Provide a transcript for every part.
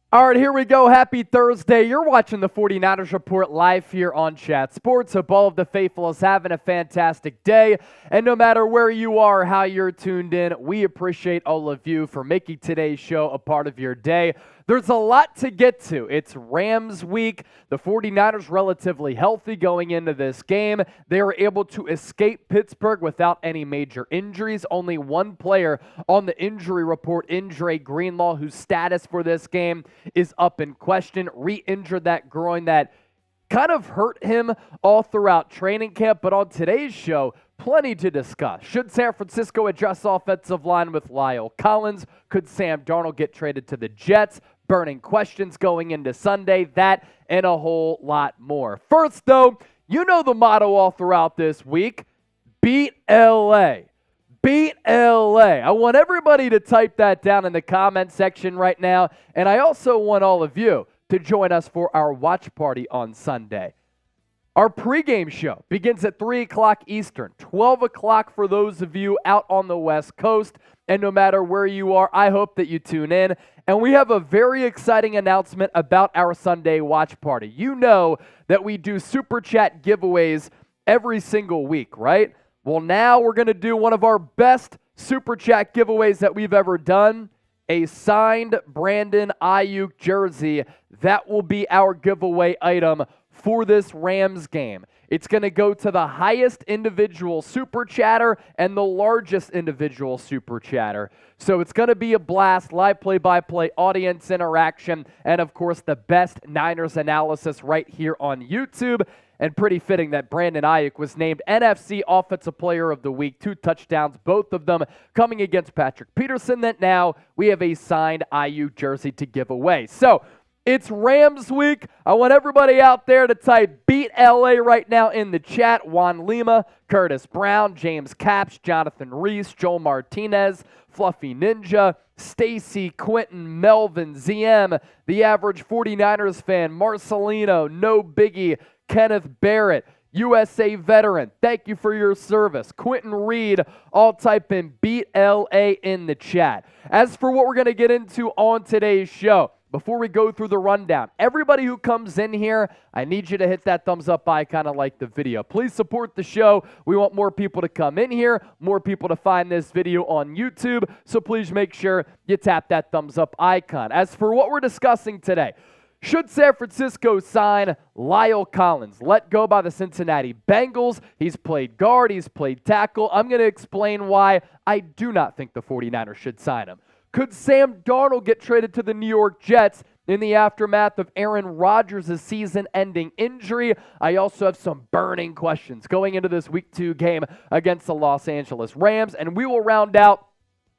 All right, here we go. Happy Thursday. You're watching the 49ers Report live here on Chat Sports. Hope all of the faithful is having a fantastic day. And no matter where you are, how you're tuned in, we appreciate all of you for making today's show a part of your day. There's a lot to get to. It's Rams week. The 49ers relatively healthy going into this game. They were able to escape Pittsburgh without any major injuries. Only one player on the injury report in Dre Greenlaw, whose status for this game is up in question. Re-injured that groin that kind of hurt him all throughout training camp. But on today's show, plenty to discuss. Should San Francisco adjust offensive line with Lyle Collins? Could Sam Darnold get traded to the Jets? Burning questions going into Sunday. That and a whole lot more. First, though, you know the motto all throughout this week. Beat LA. Beat LA. I want everybody to type that down in the comment section right now. And I also want all of you to join us for our watch party on Sunday. Our pregame show begins at 3 o'clock Eastern, 12 o'clock for those of you out on the West Coast. And no matter where you are, I hope that you tune in. And we have a very exciting announcement about our Sunday watch party. You know that we do Super Chat giveaways every single week, right? Well, now we're going to do one of our best Super Chat giveaways that we've ever done. A signed Brandon Ayuk jersey. That will be our giveaway item for this Rams game. It's going to go to the highest individual super chatter and the largest individual super chatter. So it's going to be a blast, live play-by-play audience interaction, and of course the best Niners analysis right here on YouTube. And pretty fitting that Brandon Ayuk was named NFC Offensive Player of the Week, 2 touchdowns, both of them coming against Patrick Peterson, that now we have a signed Ayuk jersey to give away. So it's Rams week. I want everybody out there to type Beat LA right now in the chat. Juan Lima, Curtis Brown, James Capps, Jonathan Reese, Joel Martinez, Fluffy Ninja, Stacy, Quentin, Melvin, ZM, the average 49ers fan, Marcelino, No Biggie, Kenneth Barrett, USA veteran, thank you for your service. Quentin Reed, all type in Beat LA in the chat. As for what we're going to get into on today's show, before we go through the rundown, everybody who comes in here, I need you to hit that thumbs up icon and like the video. Please support the show. We want more people to come in here, more people to find this video on YouTube, so please make sure you tap that thumbs up icon. As for what we're discussing today, should San Francisco sign Lyle Collins, let go by the Cincinnati Bengals? He's played guard, he's played tackle. I'm going to explain why I do not think the 49ers should sign him. Could Sam Darnold get traded to the New York Jets in the aftermath of Aaron Rodgers' season-ending injury? I also have some burning questions going into this Week 2 game against the Los Angeles Rams, and we will round out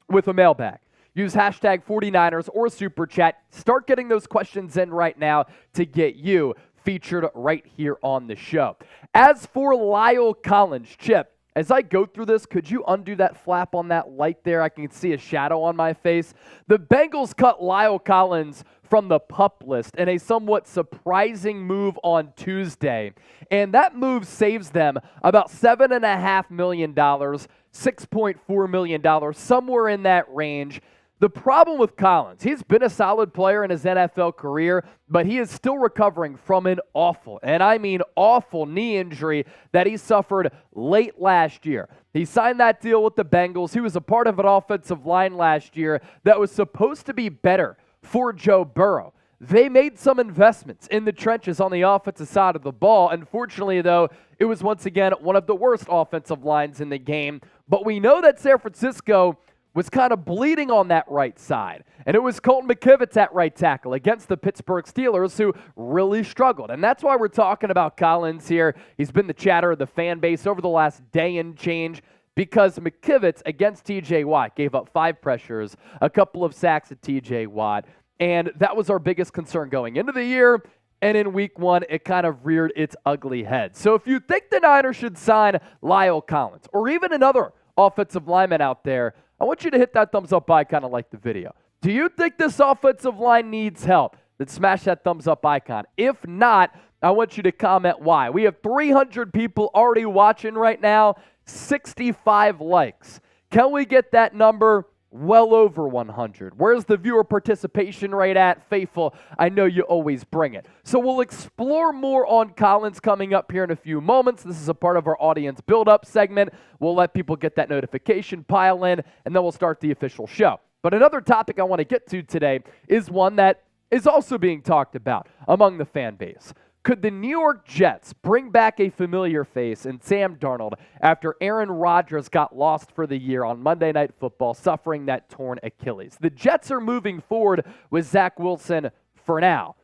with a mailbag. Use hashtag 49ers or Super Chat. Start getting those questions in right now to get you featured right here on the show. As for Lyle Collins, Chip, as I go through this, could you undo that flap on that light there? I can see a shadow on my face. The Bengals cut Lyle Collins from the PUP list in a somewhat surprising move on Tuesday. And that move saves them about $7.5 million, $6.4 million, somewhere in that range. The problem with Collins, he's been a solid player in his NFL career, but he is still recovering from an awful, and I mean awful, knee injury that he suffered late last year. He signed that deal with the Bengals. He was a part of an offensive line last year that was supposed to be better for Joe Burrow. They made some investments in the trenches on the offensive side of the ball. Unfortunately, though, it was once again one of the worst offensive lines in the game. But we know that San Francisco was kind of bleeding on that right side. And it was Colton McKivitz at right tackle against the Pittsburgh Steelers who really struggled. And that's why we're talking about Collins here. He's been the chatter of the fan base over the last day and change because McKivitz against TJ Watt gave up 5 pressures, a couple of sacks at TJ Watt. And that was our biggest concern going into the year. And in week 1, it kind of reared its ugly head. So if you think the Niners should sign Lyle Collins or even another offensive lineman out there, I want you to hit that thumbs up icon and like the video. Do you think this offensive line needs help? Then smash that thumbs up icon. If not, I want you to comment why. We have 300 people already watching right now, 65 likes. Can we get that number well over 100. Where's the viewer participation rate at? Faithful, I know you always bring it. So we'll explore more on Collins coming up here in a few moments. This is a part of our audience build-up segment. We'll let people get that notification pile in, and then we'll start the official show. But another topic I want to get to today is one that is also being talked about among the fan base. Could the New York Jets bring back a familiar face in Sam Darnold after Aaron Rodgers got lost for the year on Monday Night Football, suffering that torn Achilles? The Jets are moving forward with Zach Wilson for now.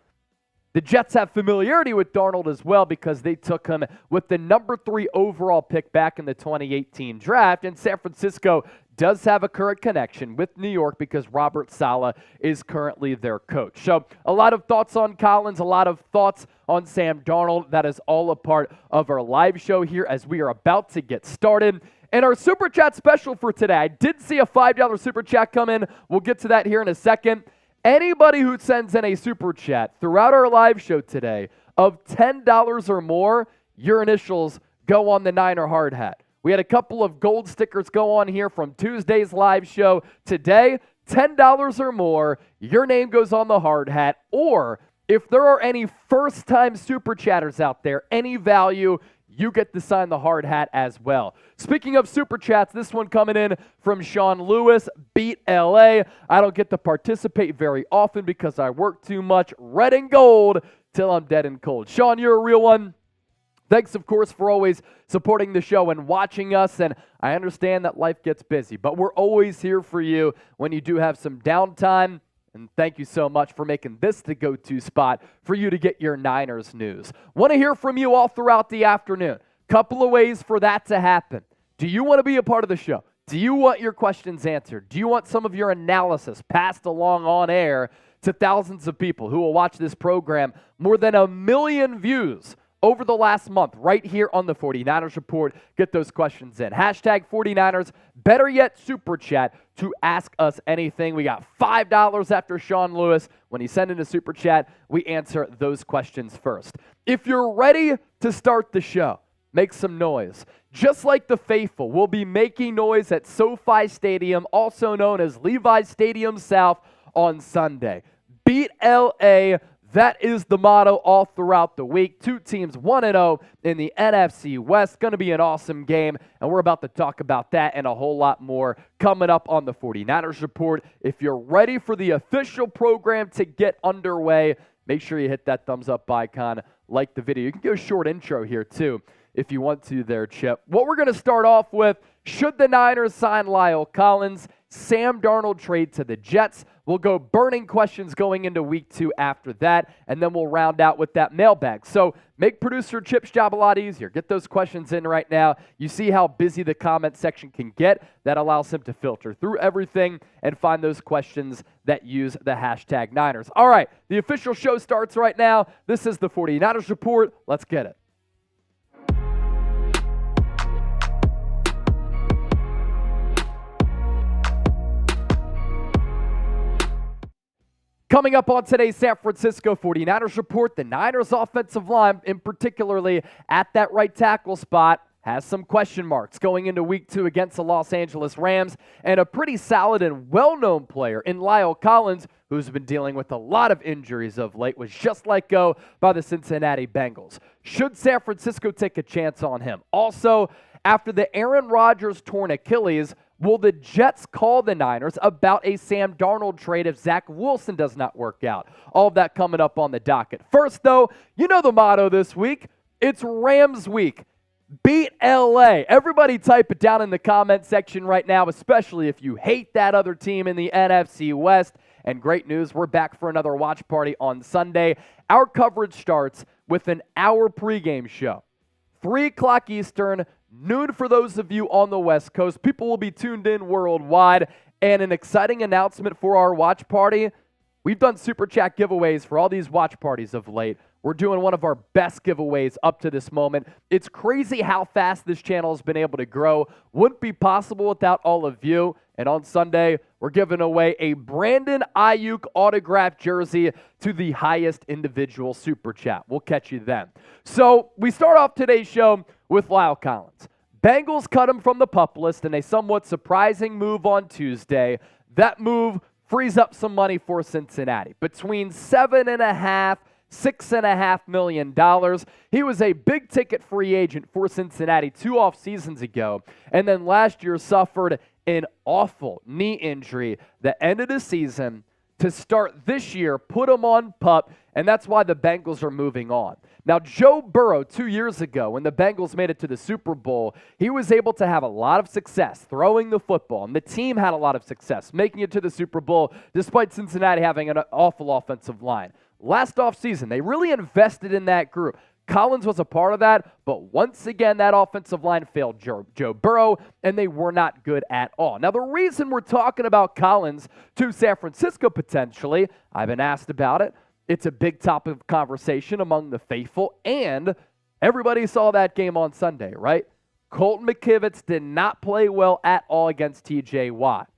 The Jets have familiarity with Darnold as well because they took him with the number 3 overall pick back in the 2018 draft, and San Francisco does have a current connection with New York because Robert Saleh is currently their coach. So a lot of thoughts on Collins, a lot of thoughts on Sam Darnold. That is all a part of our live show here as we are about to get started. And our Super Chat special for today, I did see a $5 Super Chat come in. We'll get to that here in a second. Anybody who sends in a Super Chat throughout our live show today of $10 or more, your initials go on the Niner hard hat. We had a couple of gold stickers go on here from Tuesday's live show. Today, $10 or more, your name goes on the hard hat. Or if there are any first-time Super Chatters out there, any value, you get to sign the hard hat as well. Speaking of Super Chats, this one coming in from Sean Lewis, beat LA. I don't get to participate very often because I work too much. Red and gold till I'm dead and cold. Sean, you're a real one. Thanks, of course, for always supporting the show and watching us, and I understand that life gets busy, but we're always here for you when you do have some downtime, and thank you so much for making this the go-to spot for you to get your Niners news. Want to hear from you all throughout the afternoon. Couple of ways for that to happen. Do you want to be a part of the show? Do you want your questions answered? Do you want some of your analysis passed along on air to thousands of people who will watch this program? More than 1 million views over the last month, right here on the 49ers Report. Get those questions in. Hashtag 49ers, better yet, Super Chat to ask us anything. We got $5 after Sean Lewis. When he sent in a Super Chat, we answer those questions first. If you're ready to start the show, make some noise. Just like the faithful, we'll be making noise at SoFi Stadium, also known as Levi's Stadium South, on Sunday. Beat LA. That is the motto all throughout the week. 2 teams 1-0 in the NFC West. Going to be an awesome game, and we're about to talk about that and a whole lot more coming up on the 49ers Report. If you're ready for the official program to get underway, make sure you hit that thumbs up icon, like the video. You can get a short intro here too if you want to there, Chip. What we're going to start off with, should the Niners sign La'el Collins? Sam Darnold trade to the Jets. We'll go burning questions going into week 2 after that, and then we'll round out with that mailbag. So make producer Chip's job a lot easier. Get those questions in right now. You see how busy the comment section can get. That allows him to filter through everything and find those questions that use the hashtag Niners. All right, the official show starts right now. This is the 49ers Report. Let's get it. Coming up on today's San Francisco 49ers Report, the Niners offensive line, in particularly at that right tackle spot, has some question marks going into week 2 against the Los Angeles Rams, and a pretty solid and well-known player in La'el Collins, who's been dealing with a lot of injuries of late, was just let go by the Cincinnati Bengals. Should San Francisco take a chance on him? Also, after the Aaron Rodgers torn Achilles, will the Jets call the Niners about a Sam Darnold trade if Zach Wilson does not work out? All of that coming up on the docket. First, though, you know the motto this week. It's Rams week. Beat LA. Everybody type it down in the comment section right now, especially if you hate that other team in the NFC West. And great news, we're back for another watch party on Sunday. Our coverage starts with an hour pregame show. 3 o'clock Eastern, noon for those of you on the West Coast. People will be tuned in worldwide. And an exciting announcement for our watch party. We've done Super Chat giveaways for all these watch parties of late. We're doing one of our best giveaways up to this moment. It's crazy how fast this channel has been able to grow. Wouldn't be possible without all of you. And on Sunday, we're giving away a Brandon Ayuk autographed jersey to the highest individual Super Chat. We'll catch you then. So we start off today's show with La'el Collins. Bengals cut him from the PUP list in a somewhat surprising move on Tuesday. That move frees up some money for Cincinnati. Between $7.5 $6.5 million. He was a big-ticket free agent for Cincinnati 2 off seasons ago, and then last year suffered an awful knee injury that ended the season. To start this year, put him on PUP, and that's why the Bengals are moving on. Now, Joe Burrow, 2 years ago, when the Bengals made it to the Super Bowl, he was able to have a lot of success throwing the football, and the team had a lot of success making it to the Super Bowl, despite Cincinnati having an awful offensive line. Last offseason, they really invested in that group. Collins was a part of that, but once again, that offensive line failed Joe Burrow, and they were not good at all. Now, the reason we're talking about Collins to San Francisco potentially, I've been asked about it. It's a big topic of conversation among the faithful, and everybody saw that game on Sunday, right? Colton McKivitz did not play well at all against TJ Watt.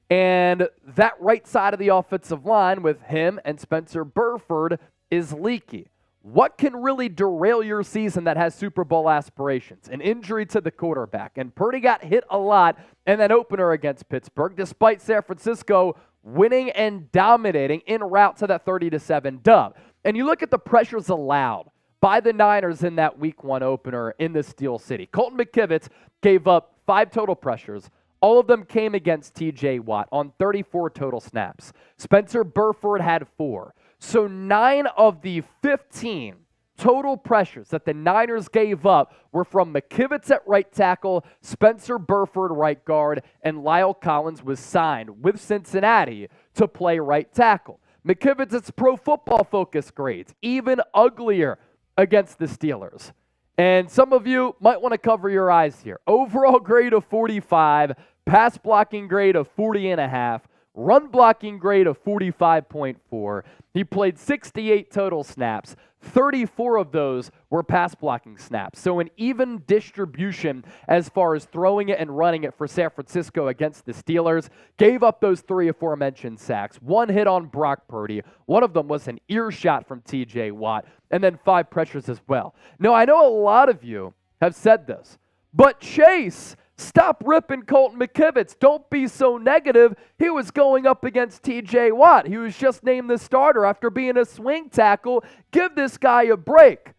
And that right side of the offensive line with him and Spencer Burford is leaky. What can really derail your season that has Super Bowl aspirations? An injury to the quarterback. And Purdy got hit a lot in that opener against Pittsburgh, despite San Francisco winning and dominating en route to that 30-7 dub. And you look at the pressures allowed by the Niners in that Week 1 opener in the Steel City. Colton McKivitz gave up 5 total pressures. All of them came against TJ Watt on 34 total snaps. Spencer Burford had 4. So 9 of the 15 total pressures that the Niners gave up were from McKivitz at right tackle, Spencer Burford right guard, and Lyle Collins was signed with Cincinnati to play right tackle. McKivitz's Pro Football Focus grades, even uglier against the Steelers. And some of you might want to cover your eyes here. Overall grade of 45, pass blocking grade of 40.5, run blocking grade of 45.4. He played 68 total snaps. 34 of those were pass blocking snaps. So an even distribution as far as throwing it and running it for San Francisco against the Steelers. Gave up those 3 aforementioned sacks. 1 hit on Brock Purdy. One of them was an earshot from TJ Watt. And then 5 pressures as well. Now, I know a lot of you have said this, but Chase, stop ripping Colton McKivitz. Don't be so negative. He was going up against TJ Watt. He was just named the starter after being a swing tackle. Give this guy a break.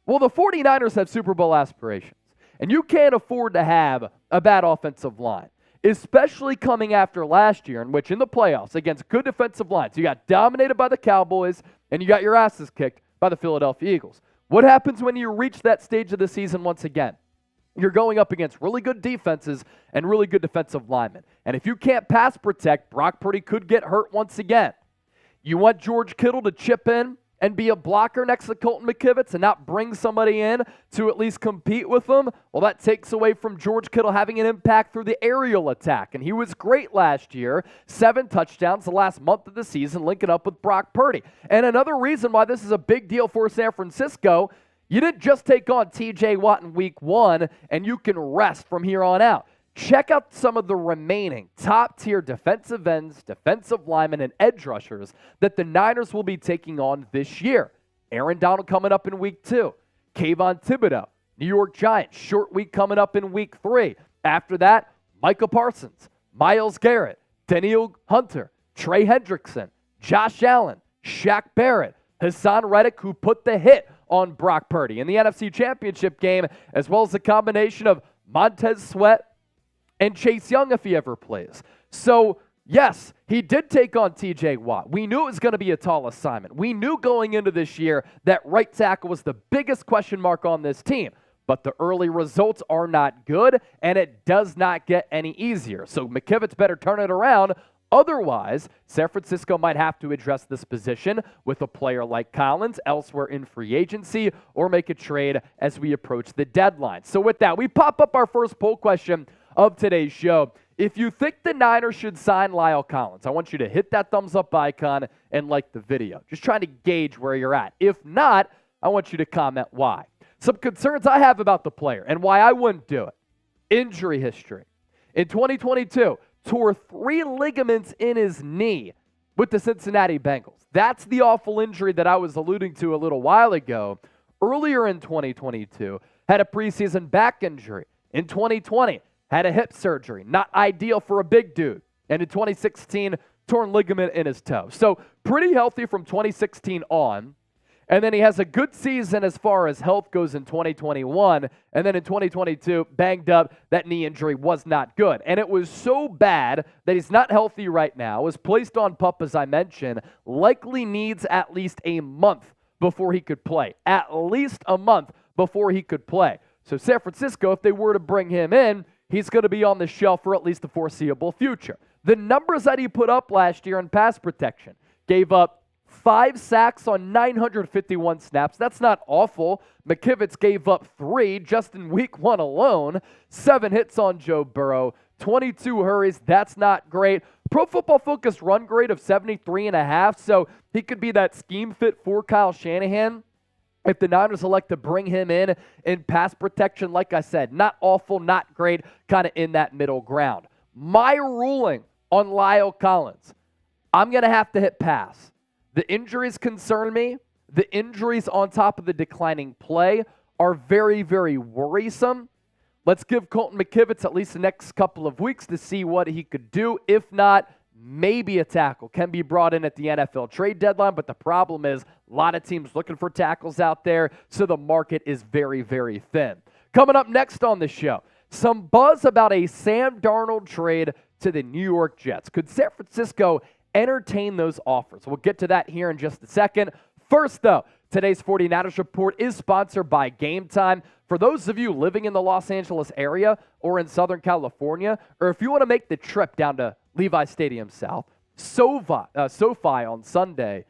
Well, the 49ers have Super Bowl aspirations, and you can't afford to have a bad offensive line, especially coming after last year, in which in the playoffs against good defensive lines, you got dominated by the Cowboys and you got your asses kicked by the Philadelphia Eagles. What happens when you reach that stage of the season once again? You're going up against really good defenses and really good defensive linemen. And if you can't pass protect, Brock Purdy could get hurt once again. You want George Kittle to chip in and be a blocker next to Colton McKivitz and not bring somebody in to at least compete with them? Well, that takes away from George Kittle having an impact through the aerial attack. And he was great last year. 7 touchdowns the last month of the season, linking up with Brock Purdy. And another reason why this is a big deal for San Francisco, you didn't just take on TJ Watt in Week 1 and you can rest from here on out. Check out some of the remaining top-tier defensive ends, defensive linemen, and edge rushers that the Niners will be taking on this year. Aaron Donald coming up in Week 2. Kayvon Thibodeau, New York Giants, short week coming up in Week 3. After that, Micah Parsons, Myles Garrett, Danielle Hunter, Trey Hendrickson, Josh Allen, Shaq Barrett, Hassan Reddick, who put the hit on Brock Purdy in the NFC Championship game, as well as a combination of Montez Sweat and Chase Young if he ever plays. So, yes, he did take on TJ Watt. We knew it was going to be a tall assignment. We knew going into this year that right tackle was the biggest question mark on this team. But the early results are not good, and it does not get any easier. So McKivitz better turn it around. Otherwise, San Francisco might have to address this position with a player like Collins elsewhere in free agency or make a trade as we approach the deadline. So with that, we pop up our first poll question of today's show. If you think the Niners should sign Lyle Collins, I want you to hit that thumbs up icon and like the video. Just trying to gauge where you're at. If not, I want you to comment why. Some concerns I have about the player and why I wouldn't do it. Injury history. In 2022, tore 3 ligaments in his knee with the Cincinnati Bengals. That's the awful injury that I was alluding to a little while ago. Earlier in 2022, had a preseason back injury. In 2020, had a hip surgery. Not ideal for a big dude. And in 2016, torn ligament in his toe. So pretty healthy from 2016 on. And then he has a good season as far as health goes in 2021. And then in 2022, banged up. That knee injury was not good. And it was so bad that he's not healthy right now. Was placed on PUP, as I mentioned. Likely needs at least a month before he could play. At least a month before he could play. So San Francisco, if they were to bring him in, he's going to be on the shelf for at least the foreseeable future. The numbers that he put up last year in pass protection, gave up 5 sacks on 951 snaps. That's not awful. McKivitz gave up 3 just in week 1 alone. 7 hits on Joe Burrow. 22 hurries. That's not great. Pro Football Focus run grade of 73.5, so he could be that scheme fit for Kyle Shanahan. If the Niners elect to bring him in pass protection, like I said, not awful, not great, kind of in that middle ground. My ruling on Lyle Collins, I'm going to have to hit pass. The injuries concern me. The injuries on top of the declining play are very, very worrisome. Let's give Colton McKivitz at least the next couple of weeks to see what he could do. If not, maybe a tackle can be brought in at the NFL trade deadline, but the problem is a lot of teams looking for tackles out there, so the market is very, very thin. Coming up next on the show, some buzz about a Sam Darnold trade to the New York Jets. Could San Francisco entertain those offers? We'll get to that here in just a second. First, though, today's 49ers Report is sponsored by Gametime. For those of you living in the Los Angeles area or in Southern California, or if you want to make the trip down to Levi Stadium South, SoFi on Sunday,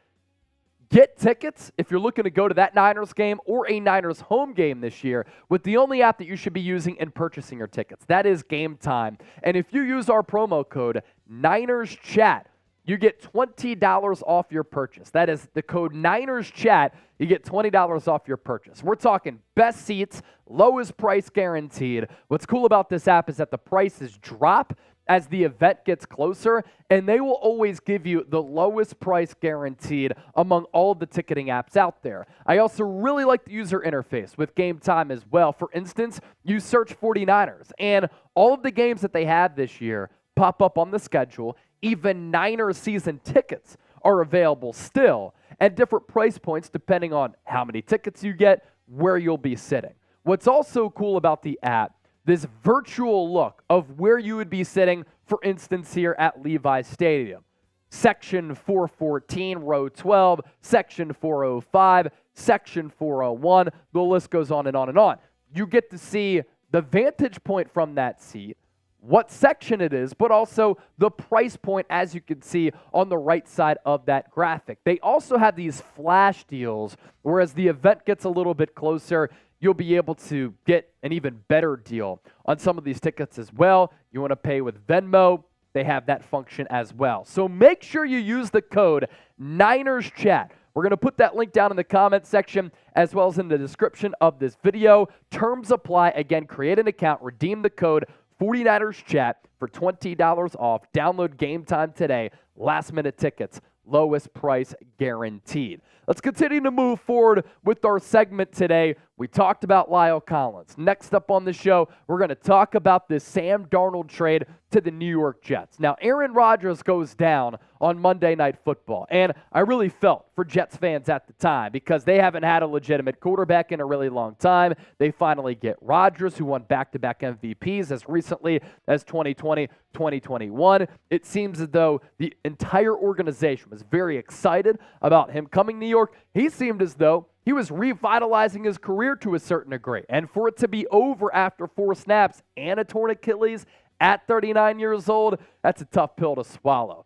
get tickets if you're looking to go to that Niners game or a Niners home game this year with the only app that you should be using in purchasing your tickets. That is Gametime. And if you use our promo code NinersChat, you get $20 off your purchase. That is the code NinersChat. You get $20 off your purchase. We're talking best seats, lowest price guaranteed. What's cool about this app is that the prices drop as the event gets closer, and they will always give you the lowest price guaranteed among all of the ticketing apps out there. I also really like the user interface with Gametime as well. For instance, you search 49ers, and all of the games that they have this year pop up on the schedule. Even Niners season tickets are available still at different price points depending on how many tickets you get, where you'll be sitting. What's also cool about the app, this virtual look of where you would be sitting, for instance, here at Levi Stadium. Section 414, row 12, section 405, section 401. The list goes on and on and on. You get to see the vantage point from that seat, what section it is, but also the price point, as you can see on the right side of that graphic. They also have these flash deals, whereas the event gets a little bit closer, you'll be able to get an even better deal on some of these tickets as well. You want to pay with Venmo, they have that function as well. So make sure you use the code NinersChat. We're going to put that link down in the comment section as well as in the description of this video. Terms apply. Again, create an account, redeem the code 49ers Chat for $20 off. Download Gametime today. Last minute tickets, lowest price guaranteed. Let's continue to move forward with our segment today. We talked about Lyle Collins. Next up on the show, we're going to talk about this Sam Darnold trade to the New York Jets. Now, Aaron Rodgers goes down on Monday Night Football, and I really felt for Jets fans at the time because they haven't had a legitimate quarterback in a really long time. They finally get Rodgers, who won back-to-back MVPs as recently as 2020, 2021. It seems as though the entire organization was very excited about him coming to New York. He seemed as though he was revitalizing his career to a certain degree. And for it to be over after 4 snaps and a torn Achilles at 39 years old, that's a tough pill to swallow.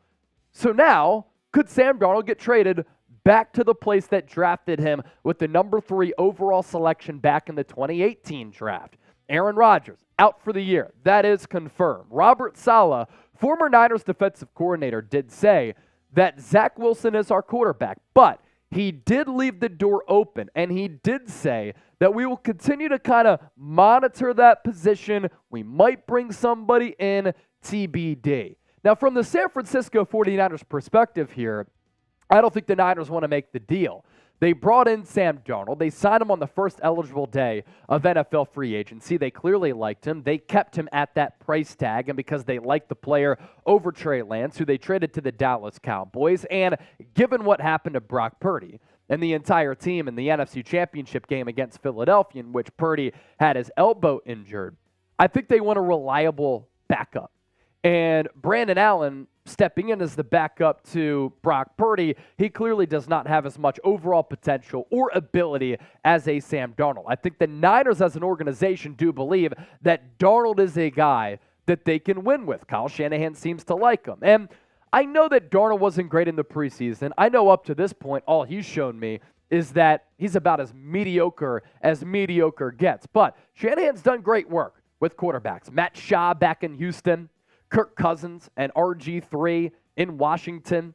So now, could Sam Darnold get traded back to the place that drafted him with the number 3 overall selection back in the 2018 draft? Aaron Rodgers, out for the year. That is confirmed. Robert Saleh, former Niners defensive coordinator, did say that Zach Wilson is our quarterback, but he did leave the door open, and he did say that we will continue to kind of monitor that position. We might bring somebody in, TBD. Now, from the San Francisco 49ers perspective here, I don't think the Niners want to make the deal They brought in Sam Darnold. They signed him on the first eligible day of NFL free agency. They clearly liked him. They kept him at that price tag, and because they liked the player over Trey Lance, who they traded to the Dallas Cowboys, and given what happened to Brock Purdy and the entire team in the NFC Championship game against Philadelphia, in which Purdy had his elbow injured, I think they want a reliable backup. And Brandon Allen stepping in as the backup to Brock Purdy, he clearly does not have as much overall potential or ability as a Sam Darnold. I think the Niners as an organization do believe that Darnold is a guy that they can win with. Kyle Shanahan seems to like him. And I know that Darnold wasn't great in the preseason. I know up to this point, all he's shown me is that he's about as mediocre gets. But Shanahan's done great work with quarterbacks. Matt Schaub back in Houston, Kirk Cousins and RG3 in Washington.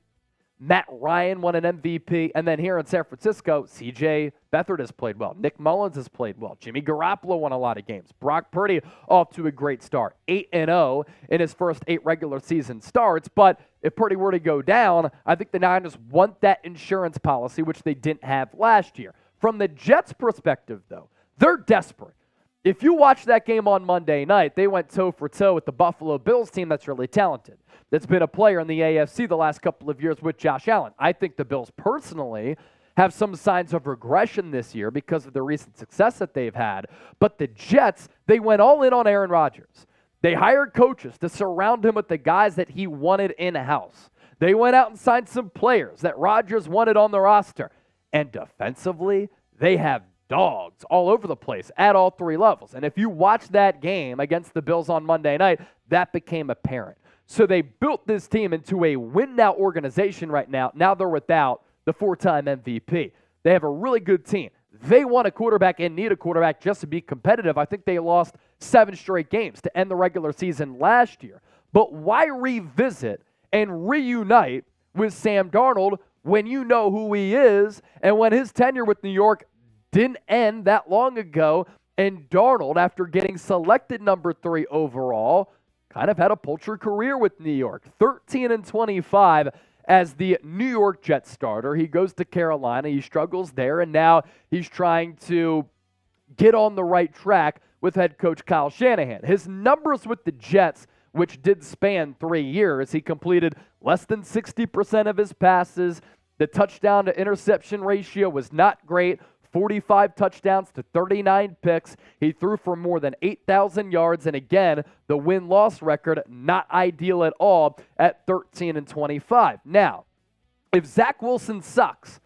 Matt Ryan won an MVP. And then here in San Francisco, CJ Beathard has played well. Nick Mullins has played well. Jimmy Garoppolo won a lot of games. Brock Purdy off to a great start. 8-0 in his first 8 regular season starts. But if Purdy were to go down, I think the Niners want that insurance policy, which they didn't have last year. From the Jets' perspective, though, they're desperate. If you watch that game on Monday night, they went toe-for-toe with the Buffalo Bills team that's really talented. That's been a player in the AFC the last couple of years with Josh Allen. I think the Bills personally have some signs of regression this year because of the recent success that they've had. But the Jets, they went all in on Aaron Rodgers. They hired coaches to surround him with the guys that he wanted in-house. They went out and signed some players that Rodgers wanted on the roster. And defensively, they have dogs all over the place at all 3 levels. And if you watch that game against the Bills on Monday night, that became apparent. So they built this team into a win-now organization right now. Now they're without the 4-time MVP. They have a really good team. They want a quarterback and need a quarterback just to be competitive. I think they lost 7 straight games to end the regular season last year. But why revisit and reunite with Sam Darnold when you know who he is and when his tenure with New York didn't end that long ago, and Darnold, after getting selected number 3 overall, kind of had a paltry career with New York. 13-25 as the New York Jets starter. He goes to Carolina. He struggles there, and now he's trying to get on the right track with head coach Kyle Shanahan. His numbers with the Jets, which did span 3 years, he completed less than 60% of his passes. The touchdown to interception ratio was not great. 45 touchdowns to 39 picks. He threw for more than 8,000 yards. And again, the win-loss record, not ideal at all at 13-25. Now, if Zach Wilson sucks,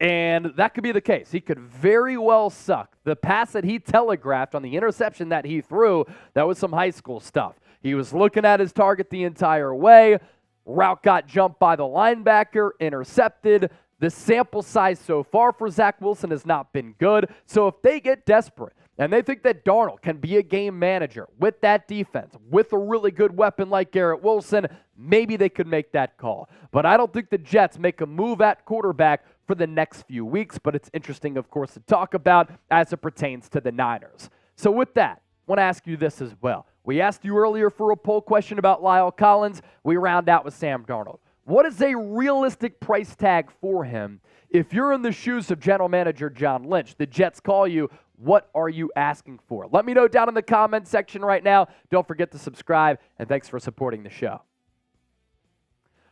and that could be the case, he could very well suck. The pass that he telegraphed on the interception that he threw, that was some high school stuff. He was looking at his target the entire way. Route got jumped by the linebacker, intercepted. The sample size so far for Zach Wilson has not been good. So if they get desperate and they think that Darnold can be a game manager with that defense, with a really good weapon like Garrett Wilson, maybe they could make that call. But I don't think the Jets make a move at quarterback for the next few weeks. But it's interesting, of course, to talk about as it pertains to the Niners. So with that, I want to ask you this as well. We asked you earlier for a poll question about La'el Collins. We round out with Sam Darnold. What is a realistic price tag for him? If you're in the shoes of general manager John Lynch, the Jets call you, what are you asking for? Let me know down in the comment section right now. Don't forget to subscribe, and thanks for supporting the show.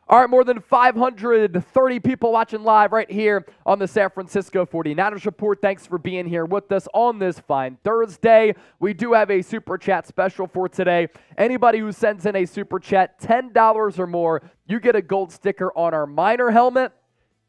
All right, more than 530 people watching live right here on the San Francisco 49ers Report. Thanks for being here with us on this fine Thursday. We do have a Super Chat special for today. Anybody who sends in a Super Chat, $10 or more, you get a gold sticker on our Miner helmet.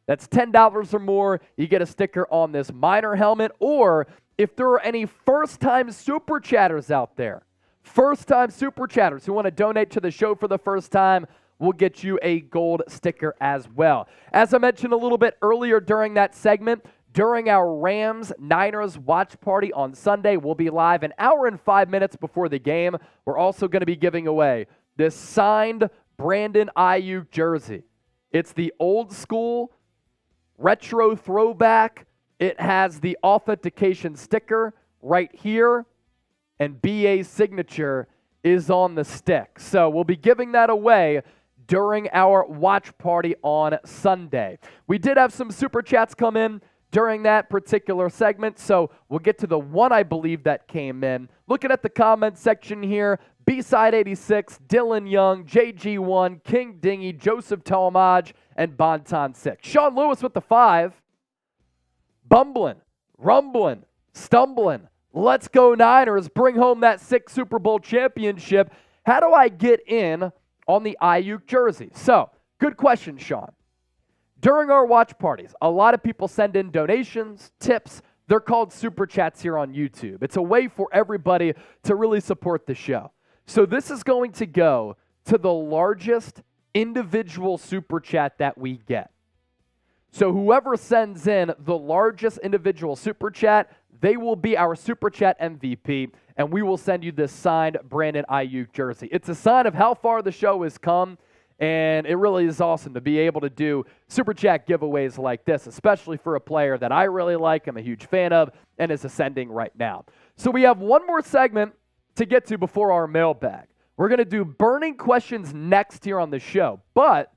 That's $10 or more, you get a sticker on this Miner helmet. Or if there are any first-time Super Chatters out there, first-time Super Chatters who want to donate to the show for the first time, we'll get you a gold sticker as well. As I mentioned a little bit earlier during that segment, during our Rams-Niners watch party on Sunday, we'll be live an hour and 5 minutes before the game. We're also going to be giving away this signed Brandon Ayuk jersey. It's the old school retro throwback. It has the authentication sticker right here, and BA's signature is on the stick. So we'll be giving that away during our watch party on Sunday. We did have some Super Chats come in during that particular segment. So we'll get to the one I believe that came in. Looking at the comment section here, B-Side 86, Dylan Young, JG1, King Dingy, Joseph Talmadge, and Bonton 6. Sean Lewis with the 5. Bumbling, rumbling, stumbling. Let's go Niners. Bring home that 6th Super Bowl championship. How do I get in on the Ayuk jersey? So, good question, Sean. During our watch parties, a lot of people send in donations, tips. They're called Super Chats here on YouTube. It's a way for everybody to really support the show. So this is going to go to the largest individual Super Chat that we get. So whoever sends in the largest individual Super Chat, they will be our Super Chat MVP, and we will send you this signed Brandon Ayuk jersey. It's a sign of how far the show has come, and it really is awesome to be able to do Super Chat giveaways like this, especially for a player that I really like, I'm a huge fan of, and is ascending right now. So we have one more segment to get to before our mailbag. We're going to do burning questions next here on the show, but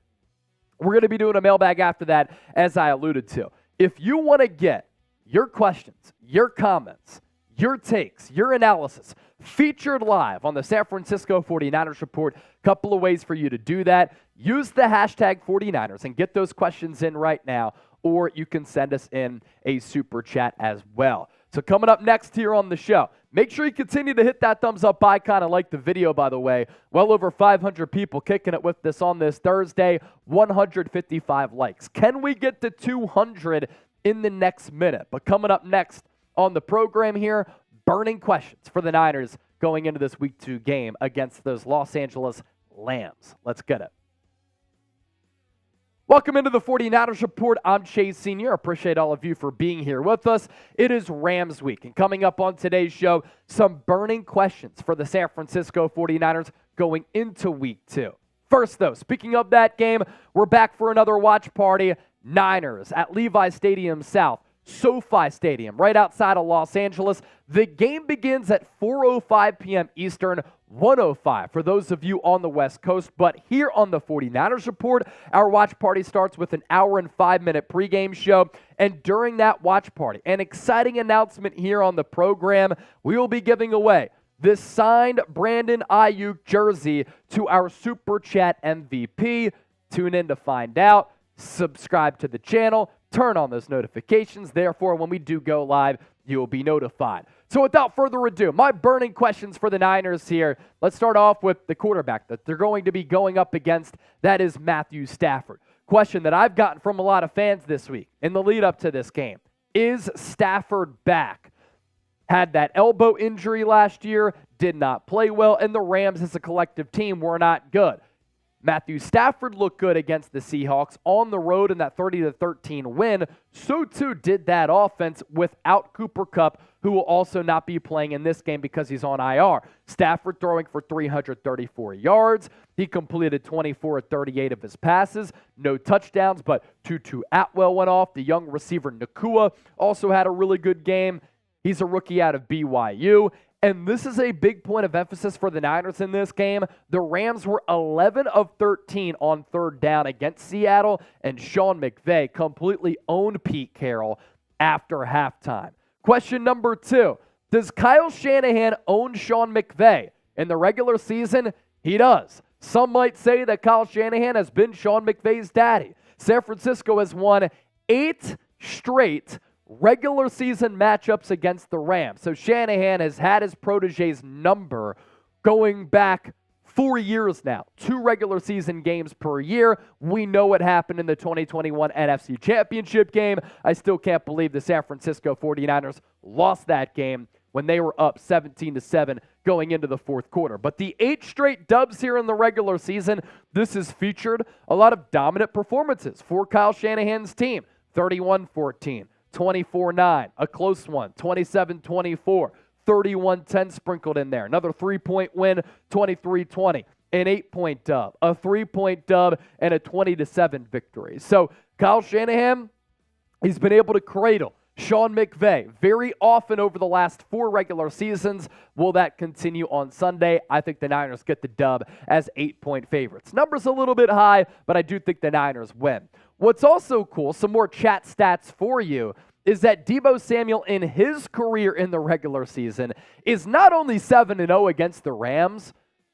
we're going to be doing a mailbag after that, as I alluded to. If you want to get your questions, your comments, your takes, your analysis featured live on the San Francisco 49ers Report, couple of ways for you to do that. Use the hashtag 49ers and get those questions in right now, or you can send us in a Super Chat as well. So coming up next here on the show, make sure you continue to hit that thumbs up icon and like the video, by the way. Well over 500 people kicking it with this on this Thursday, 155 likes. Can we get to 200 in the next minute? But coming up next on the program here, burning questions for the Niners going into this Week 2 game against those Los Angeles Lambs. Let's get it. Welcome into the 49ers Report. I'm Chase Sr. Appreciate all of you for being here with us. It is Rams week, and coming up on today's show, some burning questions for the San Francisco 49ers going into Week 2. First, though, speaking of that game, we're back for another watch party. Niners at Levi Stadium South, SoFi Stadium, right outside of Los Angeles. The game begins at 4:05 p.m. Eastern, 1:05 for those of you on the West Coast. But here on the 49ers Report, our watch party starts with an hour and 5-minute pregame show. And during that watch party, an exciting announcement here on the program, we will be giving away this signed Brandon Ayuk jersey to our Super Chat MVP. Tune in to find out. Subscribe to the channel. Turn on those notifications. Therefore, when we do go live, you will be notified. So without further ado, my burning questions for the Niners here. Let's start off with the quarterback that they're going to be going up against. That is Matthew Stafford. Question that I've gotten from a lot of fans this week in the lead up to this game. Is Stafford back? Had that elbow injury last year, did not play well, and the Rams as a collective team were not good. Matthew Stafford looked good against the Seahawks on the road in that 30-13 win. So too did that offense without Cooper Kupp, who will also not be playing in this game because he's on IR. Stafford throwing for 334 yards. He completed 24 of 38 of his passes. No touchdowns, but Tutu Atwell went off. The young receiver Nakua also had a really good game. He's a rookie out of BYU. And this is a big point of emphasis for the Niners in this game. The Rams were 11 of 13 on third down against Seattle, and Sean McVay completely owned Pete Carroll after halftime. Question number 2, does Kyle Shanahan own Sean McVay? In the regular season, he does. Some might say that Kyle Shanahan has been Sean McVay's daddy. San Francisco has won 8 straight regular season matchups against the Rams. So Shanahan has had his protege's number going back 4 years now. 2 regular season games per year. We know what happened in the 2021 NFC Championship game. I still can't believe the San Francisco 49ers lost that game when they were up 17-7 going into the fourth quarter. But the 8 straight dubs here in the regular season, this has featured a lot of dominant performances for Kyle Shanahan's team. 31-14. 24-9, a close one, 27-24, 31-10 sprinkled in there. Another 3-point win, 23-20, an 8-point dub, a 3-point dub, and a 20-7 victory. So Kyle Shanahan, he's been able to cradle Sean McVay very often over the last 4 regular seasons. Will that continue on Sunday? I think the Niners get the dub as 8-point favorites. Number's a little bit high, but I do think the Niners win. What's also cool, some more chat stats for you. is that Deebo Samuel in his career in the regular season is not only 7-0 against the Rams,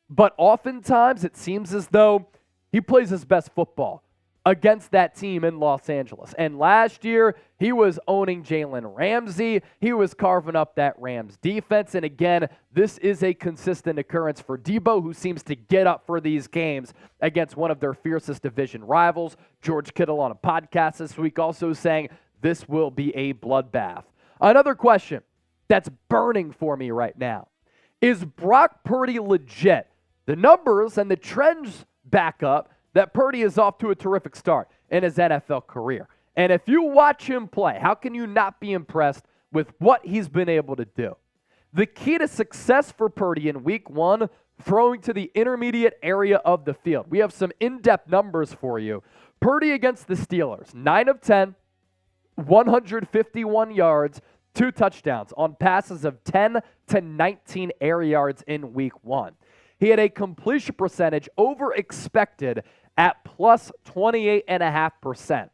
but oftentimes it seems as though he plays his best football against that team in Los Angeles. And last year, he was owning Jalen Ramsey. He was carving up that Rams defense. And again, this is a consistent occurrence for Deebo, who seems to get up for these games against one of their fiercest division rivals. George Kittle on a podcast this week also saying this will be a bloodbath. Another question that's burning for me right now. Is Brock Purdy legit? The numbers and the trends back up that Purdy is off to a terrific start in his NFL career. And if you watch him play, how can you not be impressed with what he's been able to do? The key to success for Purdy in week 1, throwing to the intermediate area of the field. We have some in-depth numbers for you. Purdy against the Steelers, 9 of 10, 151 yards, 2 touchdowns on passes of 10 to 19 air yards in week 1. He had a completion percentage over expected at plus 28.5%.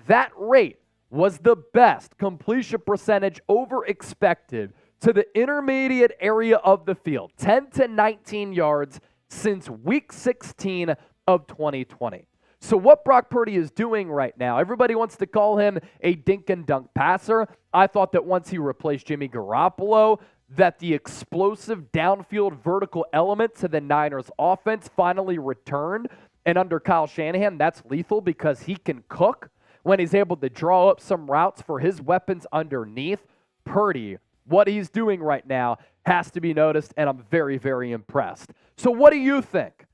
That rate was the best completion percentage over expected to the intermediate area of the field, 10 to 19 yards since week 16 of 2020. So what Brock Purdy is doing right now, everybody wants to call him a dink and dunk passer. I thought that once he replaced Jimmy Garoppolo, that the explosive downfield vertical element to the Niners offense finally returned. And under Kyle Shanahan, that's lethal because he can cook when he's able to draw up some routes for his weapons underneath. Purdy, what he's doing right now has to be noticed, and I'm very, very impressed. So what do you think?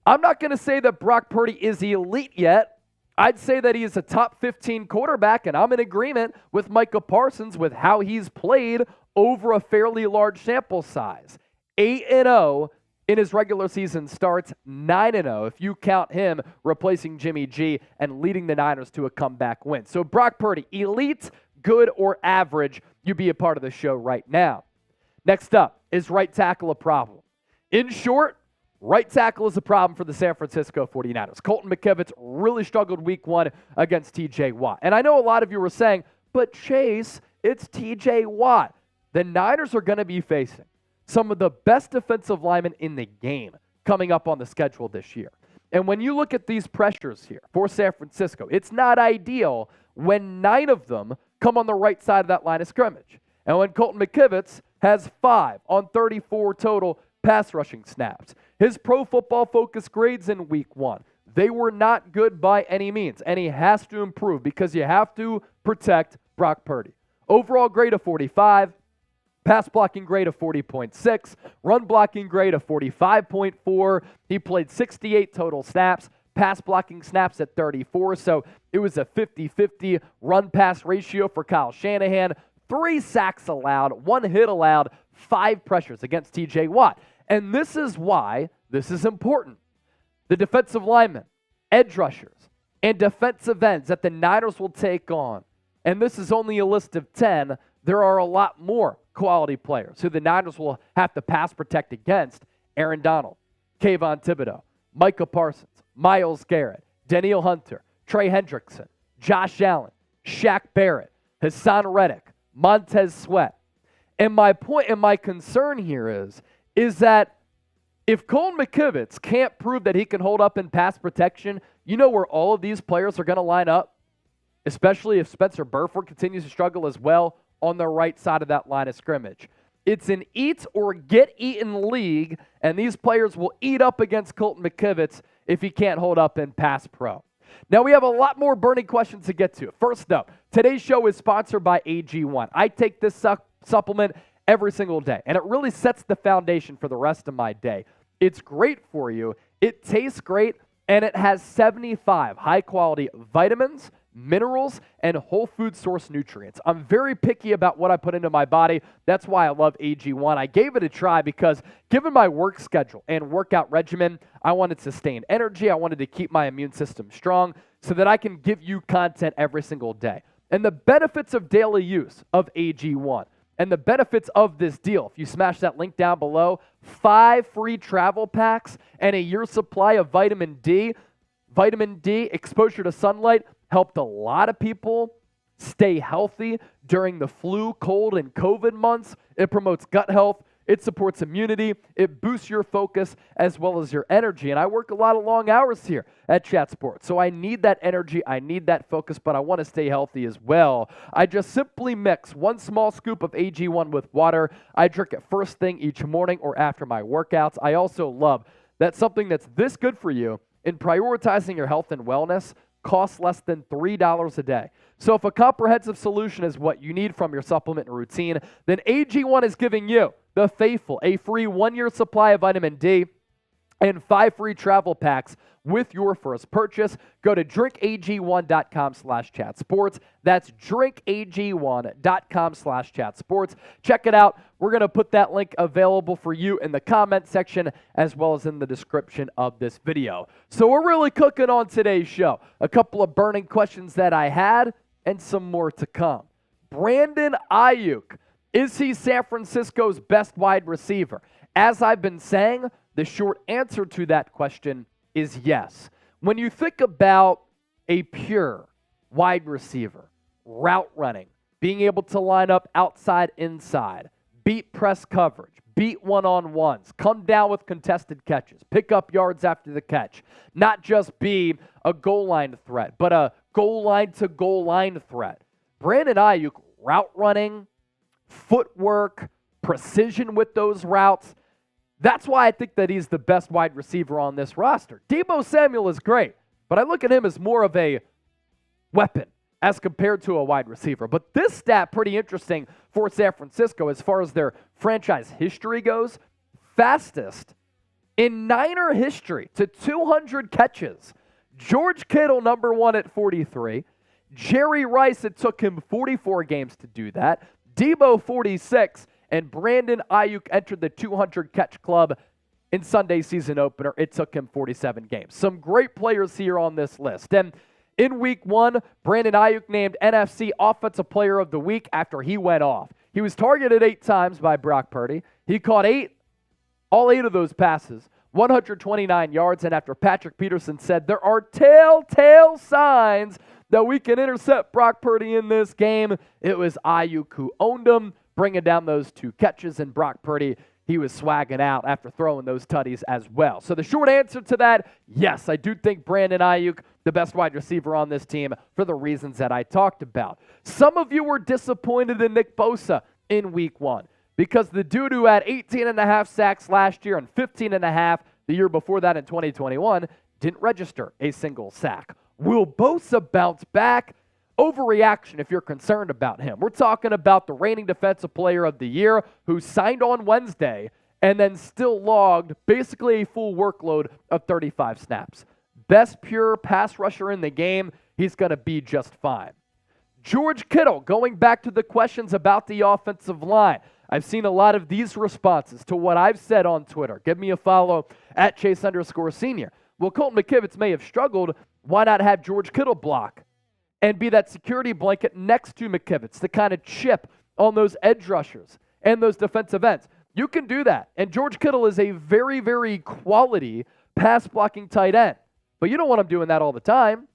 I'm not going to say that Brock Purdy is elite yet. I'd say that he is a top 15 quarterback, and I'm in agreement with Micah Parsons with how he's played over a fairly large sample size. 8-0 in his regular season starts, 9-0 if you count him replacing Jimmy G and leading the Niners to a comeback win. So Brock Purdy, elite, good, or average, you be a part of the show right now. Next up, is right tackle a problem? In short, right tackle is a problem for the San Francisco 49ers. Colton McKivitz really struggled week 1 against TJ Watt. And I know a lot of you were saying, but Chase, it's TJ Watt. The Niners are going to be facing some of the best defensive linemen in the game coming up on the schedule this year. And when you look at these pressures here for San Francisco, it's not ideal when 9 of them come on the right side of that line of scrimmage. And when Colton McKivitz has 5 on 34 total pass rushing snaps. His Pro Football Focus grades in week 1, they were not good by any means. And he has to improve because you have to protect Brock Purdy. Overall grade of 45. Pass blocking grade of 40.6, run blocking grade of 45.4. He played 68 total snaps, pass blocking snaps at 34. So it was a 50-50 run-pass ratio for Kyle Shanahan. 3 sacks allowed, 1 hit allowed, 5 pressures against TJ Watt. And this is why this is important. The defensive linemen, edge rushers, and defensive ends that the Niners will take on, and this is only a list of 10, there are a lot more quality players who the Niners will have to pass protect against. Aaron Donald, Kayvon Thibodeau, Micah Parsons, Myles Garrett, Danielle Hunter, Trey Hendrickson, Josh Allen, Shaq Barrett, Hassan Reddick, Montez Sweat. And my point and my concern here is that if Colton McKivitz can't prove that he can hold up in pass protection, you know where all of these players are going to line up? Especially if Spencer Burford continues to struggle as well on the right side of that line of scrimmage. It's an eat or get eaten league, and these players will eat up against Colton McKivitz if he can't hold up in pass pro. Now, we have a lot more burning questions to get to. First up, today's show is sponsored by AG1. I take this supplement every single day, and it really sets the foundation for the rest of my day. It's great for you, it tastes great, and it has 75 high-quality vitamins, minerals, and whole food source nutrients. I'm very picky about what I put into my body. That's why I love AG1. I gave it a try because given my work schedule and workout regimen, I wanted sustained energy. I wanted to keep my immune system strong so that I can give you content every single day. And the benefits of daily use of AG1 and the benefits of this deal, if you smash that link down below, 5 free travel packs and a year's supply of vitamin D. Vitamin D, exposure to sunlight, helped a lot of people stay healthy during the flu, cold, and COVID months. It promotes gut health. It supports immunity. It boosts your focus as well as your energy. And I work a lot of long hours here at Chat Sports. So I need that energy. I need that focus, but I want to stay healthy as well. I just simply mix 1 small scoop of AG1 with water. I drink it first thing each morning or after my workouts. I also love that something that's this good for you in prioritizing your health and wellness costs less than $3 a day. So if a comprehensive solution is what you need from your supplement and routine, then AG1 is giving you, the faithful, a free 1-year supply of vitamin D and 5 free travel packs with your first purchase. Go to drinkag1.com/chatsports. That's drinkag1.com/chatsports. Check it out. We're going to put that link available for you in the comment section as well as in the description of this video. So we're really cooking on today's show. A couple of burning questions that I had and some more to come. Brandon Ayuk. Is he San Francisco's best wide receiver? As I've been saying, the short answer to that question is yes. When you think about a pure wide receiver, route running, being able to line up outside, inside, beat press coverage, beat one-on-ones, come down with contested catches, pick up yards after the catch, not just be a goal line threat, but a goal line to goal line threat. Brandon Ayuk, route running, footwork, precision with those routes. That's why I think that he's the best wide receiver on this roster. Deebo Samuel is great, but I look at him as more of a weapon as compared to a wide receiver. But this stat, pretty interesting for San Francisco as far as their franchise history goes. Fastest in Niner history to 200 catches. George Kittle, number 1 at 43. Jerry Rice, it took him 44 games to do that. Deebo, 46, and Brandon Ayuk entered the 200-catch club in Sunday's season opener. It took him 47 games. Some great players here on this list. And in Week 1, Brandon Ayuk named NFC Offensive Player of the Week after he went off. He was targeted 8 times by Brock Purdy. He caught all 8 of those passes, 129 yards, and after Patrick Peterson said, there are telltale signs that we can intercept Brock Purdy in this game, it was Ayuk who owned him, bringing down those 2 catches, and Brock Purdy, he was swagging out after throwing those tutties as well. So the short answer to that, yes, I do think Brandon Ayuk, the best wide receiver on this team for the reasons that I talked about. Some of you were disappointed in Nick Bosa in Week 1 because the dude who had 18.5 sacks last year and 15.5 the year before that in 2021 didn't register a single sack. Will Bosa bounce back? Overreaction if you're concerned about him. We're talking about the reigning defensive player of the year who signed on Wednesday and then still logged basically a full workload of 35 snaps. Best pure pass rusher in the game. He's going to be just fine. George Kittle, going back to the questions about the offensive line. I've seen a lot of these responses to what I've said on Twitter. Give me a follow at Chase_Senior. Well, Colton McKivitz may have struggled. Why not have George Kittle block and be that security blanket next to McKivitz to kind of chip on those edge rushers and those defensive ends? You can do that. And George Kittle is a very, very quality pass blocking tight end. But you don't want him doing that all the time.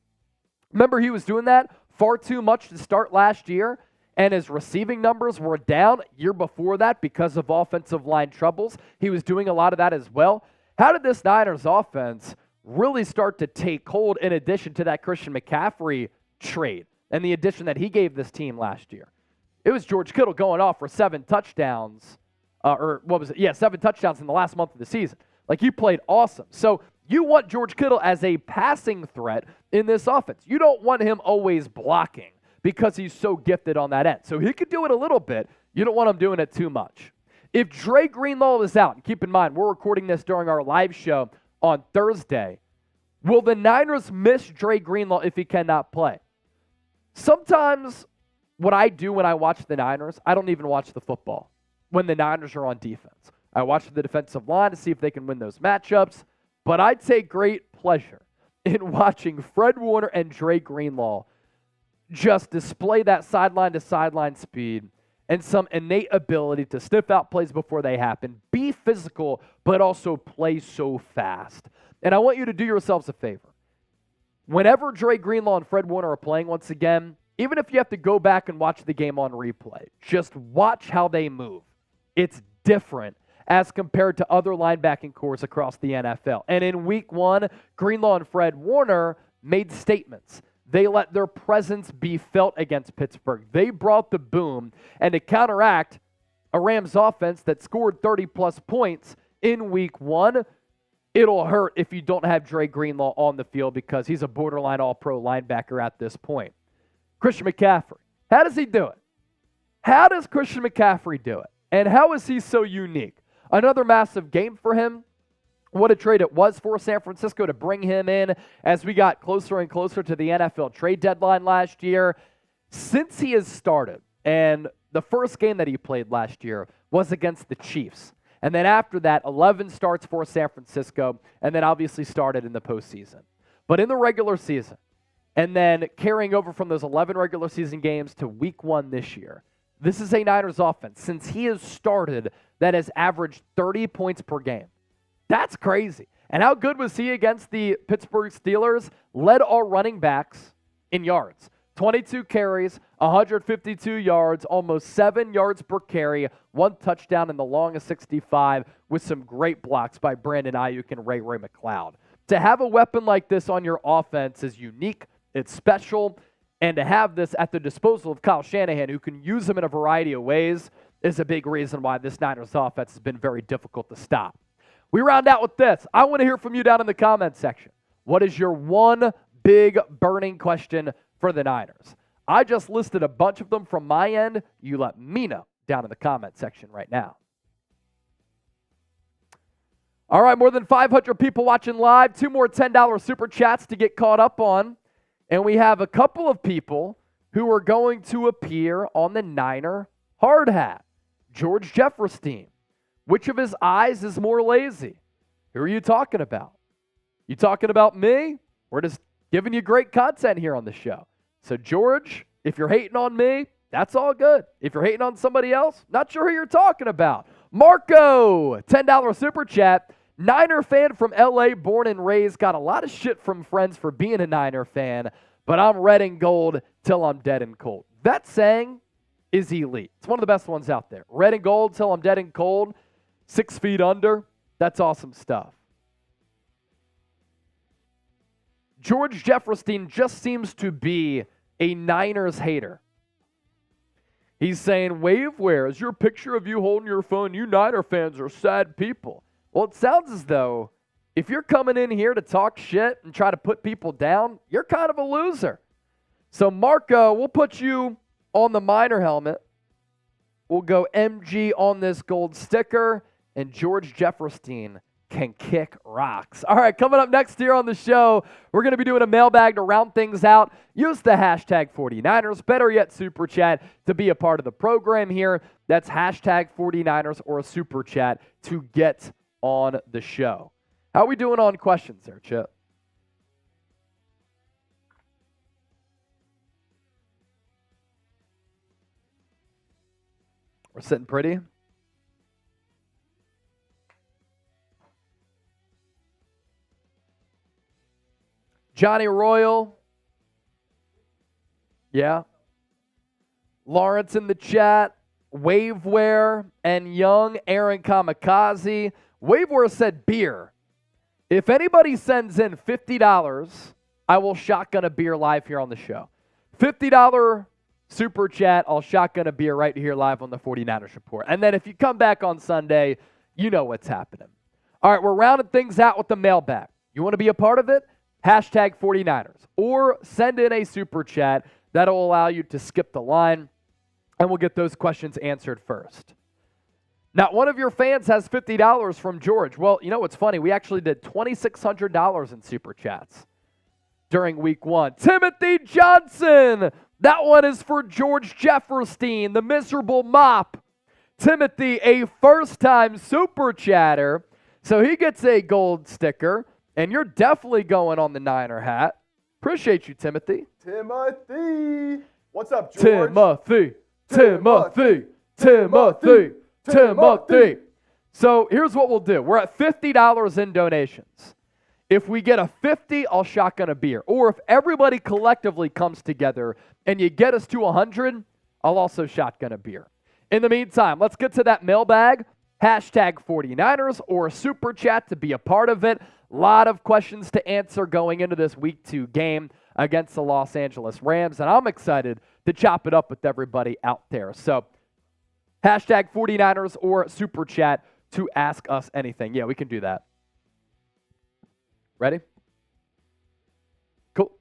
Remember, he was doing that far too much to start last year, and his receiving numbers were down year before that because of offensive line troubles. He was doing a lot of that as well. How did this Niners offense really start to take hold in addition to that Christian McCaffrey trade and the addition that he gave this team last year? It was George Kittle going off for 7 touchdowns, 7 touchdowns in the last month of the season. Like, he played awesome. So you want George Kittle as a passing threat in this offense. You don't want him always blocking because he's so gifted on that end. So he could do it a little bit. You don't want him doing it too much. If Dre Greenlaw is out, and keep in mind, we're recording this during our live show on Thursday, will the Niners miss Dre Greenlaw if he cannot play? Sometimes what I do when I watch the Niners, I don't even watch the football when the Niners are on defense. I watch the defensive line to see if they can win those matchups, but I take great pleasure in watching Fred Warner and Dre Greenlaw just display that sideline-to-sideline speed and some innate ability to sniff out plays before they happen, be physical, but also play so fast. And I want you to do yourselves a favor. Whenever Dre Greenlaw and Fred Warner are playing once again, even if you have to go back and watch the game on replay, just watch how they move. It's different as compared to other linebacking cores across the NFL. And in week 1, Greenlaw and Fred Warner made statements. They let their presence be felt against Pittsburgh. They brought the boom, and to counteract a Rams offense that scored 30-plus points in week 1, it'll hurt if you don't have Dre Greenlaw on the field because he's a borderline all-pro linebacker at this point. Christian McCaffrey, how does he do it? How does Christian McCaffrey do it? And how is he so unique? Another massive game for him. What a trade it was for San Francisco to bring him in as we got closer and closer to the NFL trade deadline last year. Since he has started, and the first game that he played last year was against the Chiefs. And then after that, 11 starts for San Francisco, and then obviously started in the postseason. But in the regular season, and then carrying over from those 11 regular season games to week 1 this year, this is a Niners offense, since he has started, that has averaged 30 points per game. That's crazy. And how good was he against the Pittsburgh Steelers? Led all running backs in yards. 22 carries, 152 yards, almost 7 yards per carry, 1 touchdown in the longest 65 with some great blocks by Brandon Ayuk and Ray McCloud. To have a weapon like this on your offense is unique, it's special, and to have this at the disposal of Kyle Shanahan, who can use him in a variety of ways, is a big reason why this Niners offense has been very difficult to stop. We round out with this. I want to hear from you down in the comments section. What is your one big burning question for the Niners? I just listed a bunch of them from my end. You let me know down in the comment section right now. All right, more than 500 people watching live. 2 more $10 super chats to get caught up on. And we have a couple of people who are going to appear on the Niner hard hat. George Jefferstein. Which of his eyes is more lazy? Who are you talking about? You talking about me? We're just giving you great content here on the show. So, George, if you're hating on me, that's all good. If you're hating on somebody else, not sure who you're talking about. Marco, $10 super chat. Niner fan from L.A., born and raised. Got a lot of shit from friends for being a Niner fan, but I'm red and gold till I'm dead and cold. That saying is elite. It's one of the best ones out there. Red and gold till I'm dead and cold. 6 feet under. That's awesome stuff. George Jefferstein just seems to be a Niners hater. He's saying, Wave, where is your picture of you holding your phone? You Niner fans are sad people. Well, it sounds as though if you're coming in here to talk shit and try to put people down, you're kind of a loser. So, Marco, we'll put you on the Miner helmet. We'll go MG on this gold sticker, and George Jefferstein can kick rocks. All right, coming up next here on the show, we're going to be doing a mailbag to round things out. Use the hashtag 49ers, better yet, Super Chat, to be a part of the program here. That's hashtag 49ers or a Super Chat to get on the show. How are we doing on questions there, Chip? We're sitting pretty. Johnny Royal. Yeah. Lawrence in the chat. Waveware and Young. Aaron Kamikaze. Waveware said beer. If anybody sends in $50, I will shotgun a beer live here on the show. $50 super chat. I'll shotgun a beer right here live on the 49ers Report. And then if you come back on Sunday, you know what's happening. All right, we're rounding things out with the mailbag. You want to be a part of it? Hashtag 49ers. Or send in a super chat. That'll allow you to skip the line, and we'll get those questions answered first. Now, one of your fans has $50 from George. Well, you know what's funny? We actually did $2,600 in super chats during week 1. Timothy Johnson. That one is for George Jefferstein, the miserable mop. Timothy, a first-time super chatter. So he gets a gold sticker, and you're definitely going on the Niner hat. Appreciate you, Timothy. Timothy. What's up, George? Timothy. So here's what we'll do. We're at $50 in donations. If we get a 50, I'll shotgun a beer. Or if everybody collectively comes together and you get us to 100, I'll also shotgun a beer. In the meantime, let's get to that mailbag. Hashtag 49ers or a super chat to be a part of it. A lot of questions to answer going into this Week 2 game against the Los Angeles Rams, and I'm excited to chop it up with everybody out there. So, hashtag 49ers or super chat to ask us anything. Yeah, we can do that. Ready? Cool.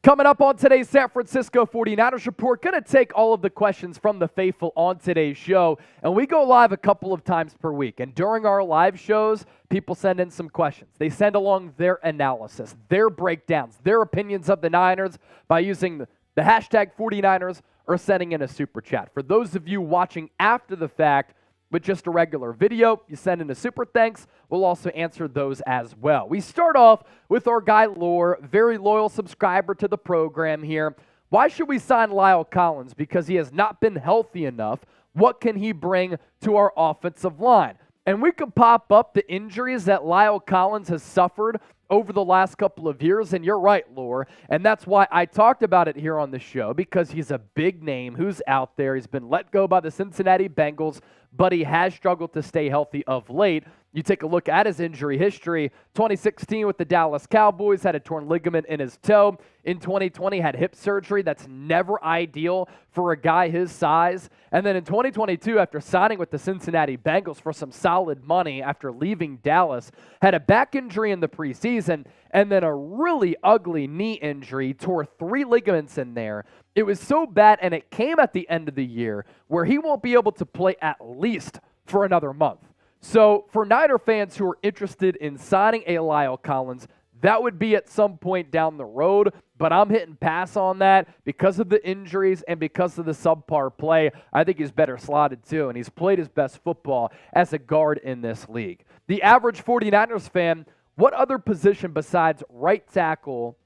Coming up on today's San Francisco 49ers Report, going to take all of the questions from the faithful on today's show, and we go live a couple of times per week. And during our live shows, people send in some questions. They send along their analysis, their breakdowns, their opinions of the Niners by using the hashtag 49ers or sending in a super chat. For those of you watching after the fact, with just a regular video, you send in a super thanks. We'll also answer those as well. We start off with our guy Lore, very loyal subscriber to the program here. Why should we sign Lyle Collins? Because he has not been healthy enough. What can he bring to our offensive line? And we could pop up the injuries that Lyle Collins has suffered over the last couple of years, and you're right, Lore, and that's why I talked about it here on the show, because he's a big name who's out there. He's been let go by the Cincinnati Bengals, but he has struggled to stay healthy of late. You take a look at his injury history. 2016 with the Dallas Cowboys, had a torn ligament in his toe. In 2020, had hip surgery. That's never ideal for a guy his size. And then in 2022, after signing with the Cincinnati Bengals for some solid money after leaving Dallas, had a back injury in the preseason and then a really ugly knee injury, tore 3 ligaments in there. It was so bad, and it came at the end of the year where he won't be able to play at least for another month. So for Niner fans who are interested in signing a Lyle Collins, that would be at some point down the road, but I'm hitting pass on that because of the injuries and because of the subpar play. I think he's better slotted too, and he's played his best football as a guard in this league. The average 49ers fan, what other position besides right tackle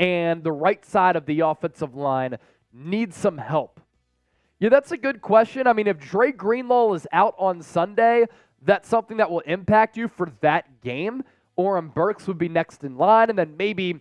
and the right side of the offensive line needs some help? Yeah, that's a good question. I mean, if Dre Greenlaw is out on Sunday, that's something that will impact you for that game. Oren Burks would be next in line, and then maybe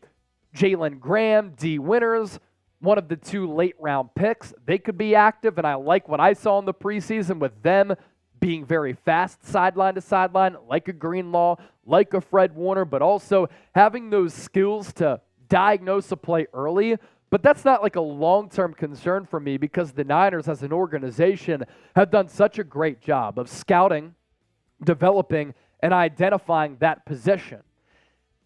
Jalen Graham, D. Winters, one of the 2 late-round picks. They could be active, and I like what I saw in the preseason with them being very fast sideline to sideline, like a Greenlaw, like a Fred Warner, but also having those skills to diagnose a play early. But that's not like a long-term concern for me because the Niners as an organization have done such a great job of scouting, developing, and identifying that position.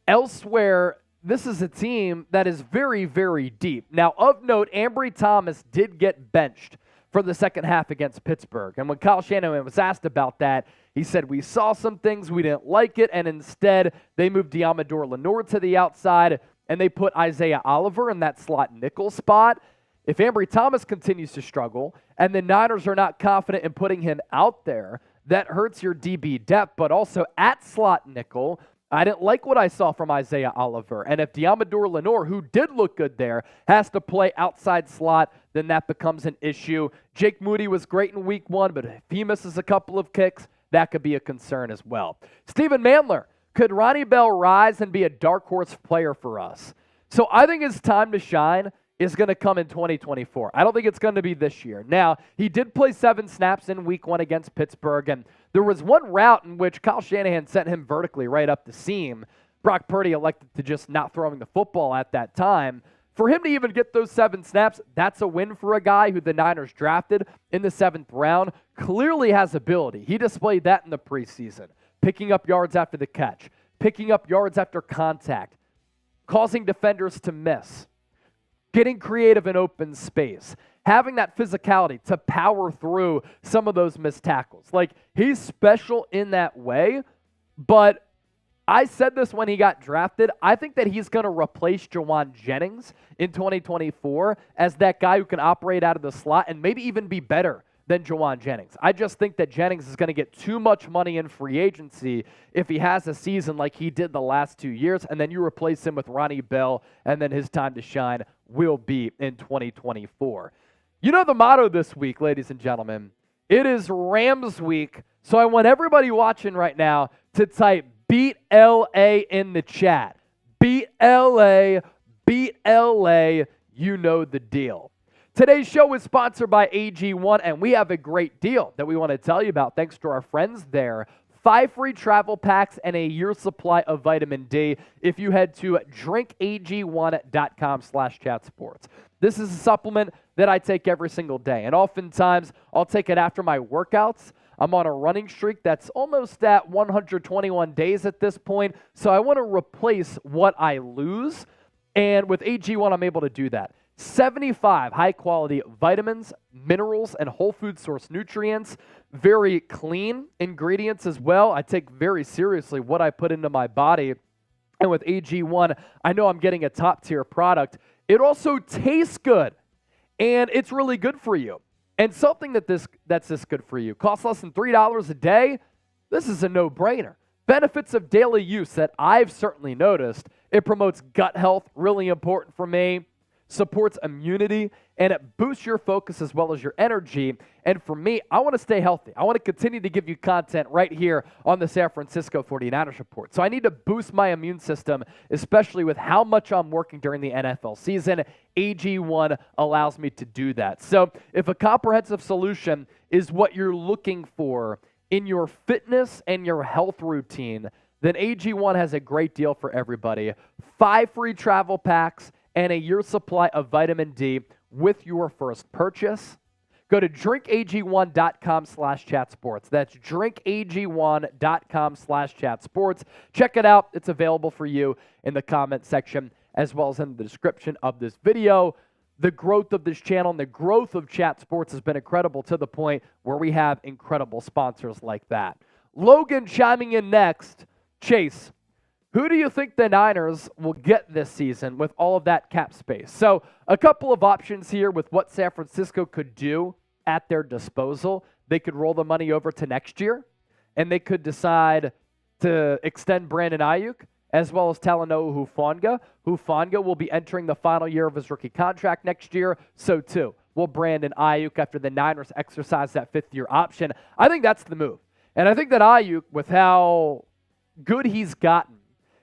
Elsewhere, this is a team that is very, very deep. Now, of note, Ambry Thomas did get benched for the second half against Pittsburgh. And when Kyle Shanahan was asked about that, he said, we saw some things, we didn't like it, and instead they moved Diamador Lenore to the outside, and they put Isaiah Oliver in that slot nickel spot. If Ambry Thomas continues to struggle and the Niners are not confident in putting him out there, that hurts your DB depth, but also at slot nickel, I didn't like what I saw from Isaiah Oliver. And if Diamador Lenore, who did look good there, has to play outside slot, then that becomes an issue. Jake Moody was great in week 1, but if he misses a couple of kicks, that could be a concern as well. Stephen Mandler, could Ronnie Bell rise and be a dark horse player for us? So I think his time to shine is going to come in 2024. I don't think it's going to be this year. Now, he did play 7 snaps in week 1 against Pittsburgh, and there was one route in which Kyle Shanahan sent him vertically right up the seam. Brock Purdy elected to just not throw him the football at that time. For him to even get those 7 snaps, that's a win for a guy who the Niners drafted in the 7th round. Clearly has ability. He displayed that in the preseason. Picking up yards after the catch, picking up yards after contact, causing defenders to miss, getting creative in open space, having that physicality to power through some of those missed tackles. Like, he's special in that way, but I said this when he got drafted. I think that he's going to replace Jawan Jennings in 2024 as that guy who can operate out of the slot and maybe even be better than Jawan Jennings. I just think that Jennings is going to get too much money in free agency if he has a season like he did the last 2 years, and then you replace him with Ronnie Bell, and then his time to shine will be in 2024. You know the motto this week, ladies and gentlemen. It is Rams week, so I want everybody watching right now to type Beat LA in the chat. Beat LA, Beat LA, you know the deal. Today's show is sponsored by AG1, and we have a great deal that we want to tell you about thanks to our friends there. 5 free travel packs and a year's supply of vitamin D if you head to drinkag1.com/chatsports. This is a supplement that I take every single day, and oftentimes I'll take it after my workouts. I'm on a running streak that's almost at 121 days at this point, so I want to replace what I lose, and with AG1 I'm able to do that. 75 high-quality vitamins, minerals, and whole food source nutrients. Very clean ingredients as well. I take very seriously what I put into my body. And with AG1, I know I'm getting a top-tier product. It also tastes good, and it's really good for you. And something that's this good for you costs less than $3 a day. This is a no-brainer. Benefits of daily use that I've certainly noticed. It promotes gut health, really important for me. Supports immunity, and it boosts your focus as well as your energy. And for me, I want to stay healthy. I want to continue to give you content right here on the San Francisco 49ers Report. So I need to boost my immune system, especially with how much I'm working during the NFL season. AG1 allows me to do that. So if a comprehensive solution is what you're looking for in your fitness and your health routine, then AG1 has a great deal for everybody. 5 free travel packs and a year's supply of vitamin D with your first purchase. Go to drinkag1.com/chatsports. That's drinkag1.com/chatsports. Check it out. It's available for you in the comment section as well as in the description of this video. The growth of this channel and the growth of Chat Sports has been incredible to the point where we have incredible sponsors like that. Logan chiming in next. Chase, who do you think the Niners will get this season with all of that cap space? So a couple of options here with what San Francisco could do at their disposal. They could roll the money over to next year, and they could decide to extend Brandon Ayuk as well as Talanoa Hufanga. Hufanga will be entering the final year of his rookie contract next year. So too will Brandon Ayuk after the Niners exercise that 5th-year option. I think that's the move. And I think that Ayuk, with how good he's gotten,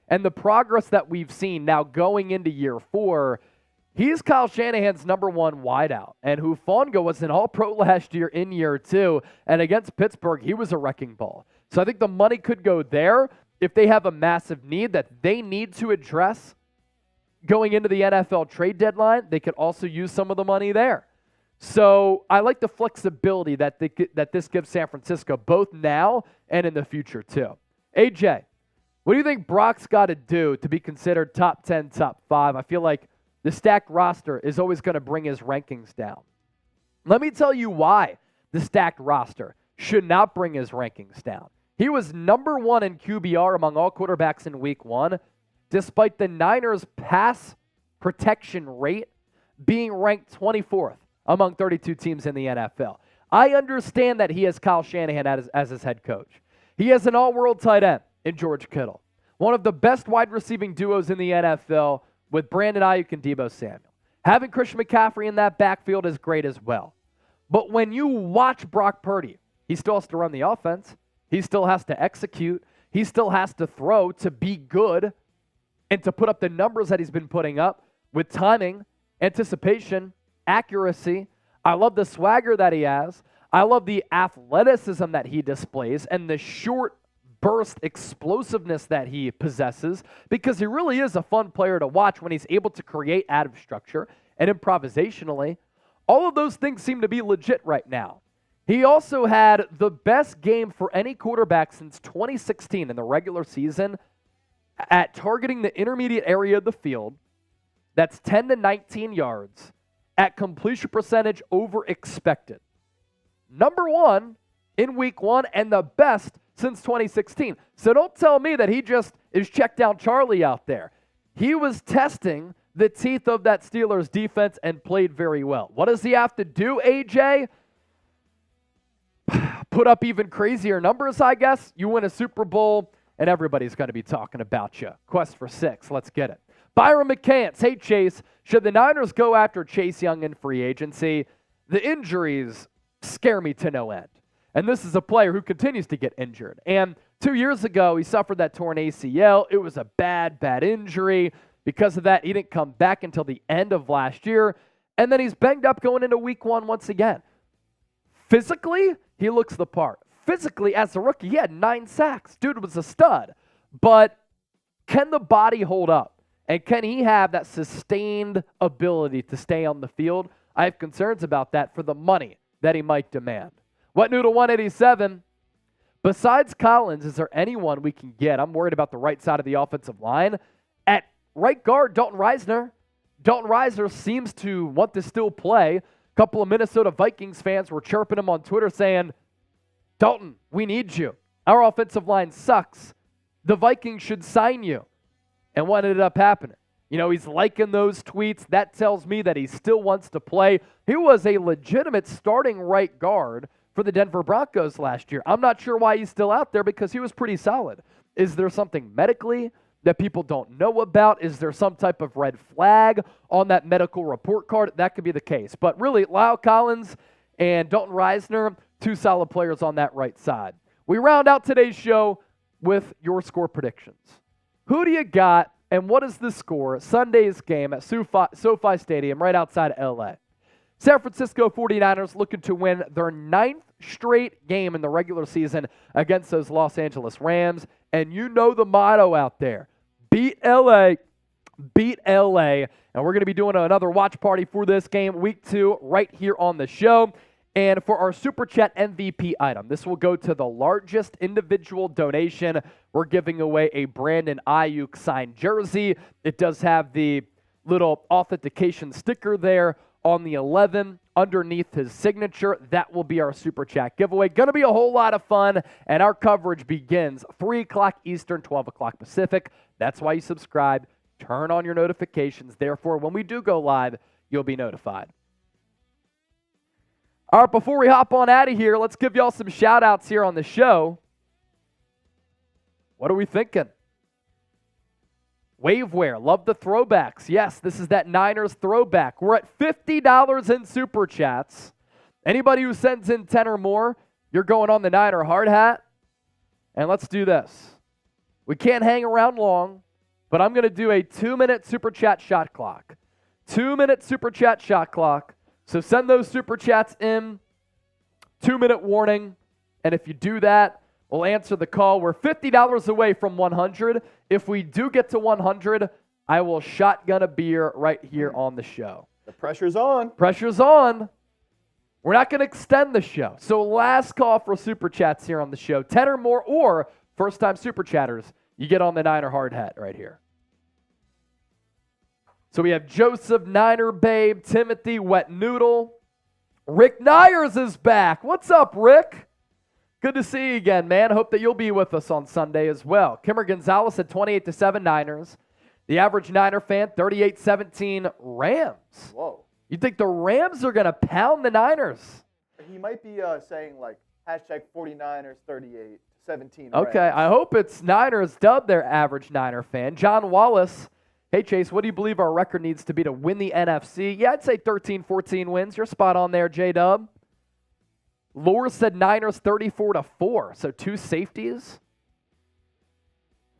and the progress that we've seen now going into year 4, he's Kyle Shanahan's #1 wideout. And Hufanga was an all-pro last year in year 2. And against Pittsburgh, he was a wrecking ball. So I think the money could go there if they have a massive need that they need to address going into the NFL trade deadline. They could also use some of the money there. So I like the flexibility that this gives San Francisco, both now and in the future too. AJ, what do you think Brock's got to do to be considered top 10, top 5? I feel like the stacked roster is always going to bring his rankings down. Let me tell you why the stacked roster should not bring his rankings down. He was #1 in QBR among all quarterbacks in week 1, despite the Niners' pass protection rate being ranked 24th among 32 teams in the NFL. I understand that he has Kyle Shanahan as his head coach. He has an all-world tight end in George Kittle, one of the best wide receiving duos in the NFL with Brandon Ayuk and Deebo Samuel. Having Christian McCaffrey in that backfield is great as well. But when you watch Brock Purdy, he still has to run the offense. He still has to execute. He still has to throw to be good and to put up the numbers that he's been putting up with timing, anticipation, accuracy. I love the swagger that he has. I love the athleticism that he displays and the short burst explosiveness that he possesses, because he really is a fun player to watch when he's able to create out of structure and improvisationally. All of those things seem to be legit right now. He also had the best game for any quarterback since 2016 in the regular season at targeting the intermediate area of the field. That's 10 to 19 yards at completion percentage over expected. #1 in week 1 and the best since 2016. So don't tell me that he just is check down Charlie out there. He was testing the teeth of that Steelers defense and played very well. What does he have to do, AJ? Put up even crazier numbers, I guess. You win a Super Bowl, and everybody's going to be talking about you. Quest for 6. Let's get it. Byron McCants. Hey, Chase. Should the Niners go after Chase Young in free agency? The injuries scare me to no end. And this is a player who continues to get injured. And 2 years ago, he suffered that torn ACL. It was a bad, bad injury. Because of that, he didn't come back until the end of last year. And then he's banged up going into week one once again. Physically, he looks the part. Physically, as a rookie, he had 9 sacks. Dude was a stud. But can the body hold up? And can he have that sustained ability to stay on the field? I have concerns about that for the money that he might demand. What Noodle 187? Besides Collins, is there anyone we can get? I'm worried about the right side of the offensive line. At right guard, Dalton Risner. Dalton Risner seems to want to still play. A couple of Minnesota Vikings fans were chirping him on Twitter saying, Dalton, we need you. Our offensive line sucks. The Vikings should sign you. And what ended up happening? You know, he's liking those tweets. That tells me that he still wants to play. He was a legitimate starting right guard for the Denver Broncos last year. I'm not sure why he's still out there because he was pretty solid. Is there something medically that people don't know about? Is there some type of red flag on that medical report card? That could be the case. But really, Lyle Collins and Dalton Risner, 2 solid players on that right side. We round out today's show with your score predictions. Who do you got, and what is the score Sunday's game at SoFi Stadium right outside of LA? San Francisco 49ers looking to win their 9th straight game in the regular season against those Los Angeles Rams. And you know the motto out there, beat LA, beat LA. And we're going to be doing another watch party for this game, week 2, right here on the show. And for our Super Chat MVP item, this will go to the largest individual donation. We're giving away a Brandon Ayuk signed jersey. It does have the little authentication sticker there on the 11 underneath his signature. That will be our Super Chat giveaway. Going to be a whole lot of fun, and our coverage begins 3 o'clock Eastern, 12 o'clock Pacific. That's why you subscribe. Turn on your notifications. Therefore, when we do go live, you'll be notified. All right, before we hop on out of here, let's give y'all some shout-outs here on the show. What are we thinking? Waveware, love the throwbacks. Yes, this is that Niners throwback. We're at $50 in Super Chats. Anybody who sends in 10 or more, you're going on the Niner hard hat. And let's do this. We can't hang around long, but I'm going to do a 2-minute Super Chat shot clock. 2-minute Super Chat shot clock. So send those Super Chats in, 2-minute warning, and if you do that, we'll answer the call. We're $50 away from 100. If we do get to 100, I will shotgun a beer right here on the show. The pressure's on. Pressure's on. We're not going to extend the show. So last call for Super Chats here on the show. 10 or more, or first-time Super Chatters, you get on the Niner hard hat right here. So we have Joseph, Niner Babe, Timothy, Wet Noodle. Rick Nyers is back. What's up, Rick? Good to see you again, man. Hope that you'll be with us on Sunday as well. Kimmer Gonzalez said 28-7 Niners. The average Niner fan, 38-17 Rams. Whoa. You think the Rams are going to pound the Niners? He might be saying like hashtag 49ers 38-17 Okay, Rams. I hope it's Niners dub their average Niner fan. John Wallace, hey, Chase, what do you believe our record needs to be to win the NFC? Yeah, I'd say 13-14 wins. You're spot on there, J-Dub. Lure said Niners 34-4, so 2 safeties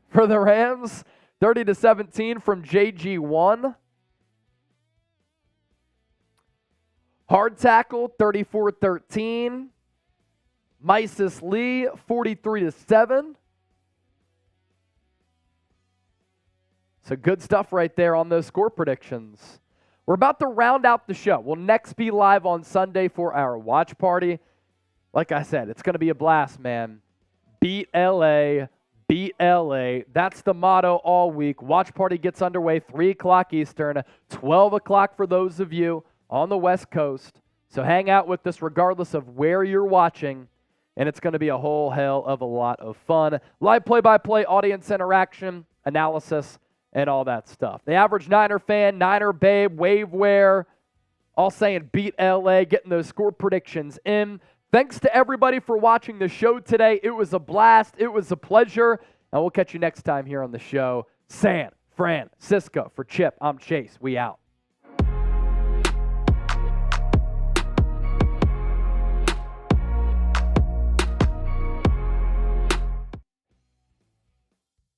for the Rams. 30-17 from JG1. Hard tackle, 34-13. Mysis Lee, 43-7. So good stuff right there on those score predictions. We're about to round out the show. We'll next be live on Sunday for our watch party. Like I said, it's going to be a blast, man. Beat LA, beat LA. That's the motto all week. Watch party gets underway 3 o'clock Eastern, 12 o'clock for those of you on the West Coast. So hang out with us regardless of where you're watching, and it's going to be a whole hell of a lot of fun. Live play-by-play, audience interaction, analysis, and all that stuff. The average Niner fan, Niner Babe, Waveware, all saying beat LA, getting those score predictions in. Thanks to everybody for watching the show today. It was a blast. It was a pleasure. And we'll catch you next time here on the show. San Francisco. For Chip, I'm Chase. We out.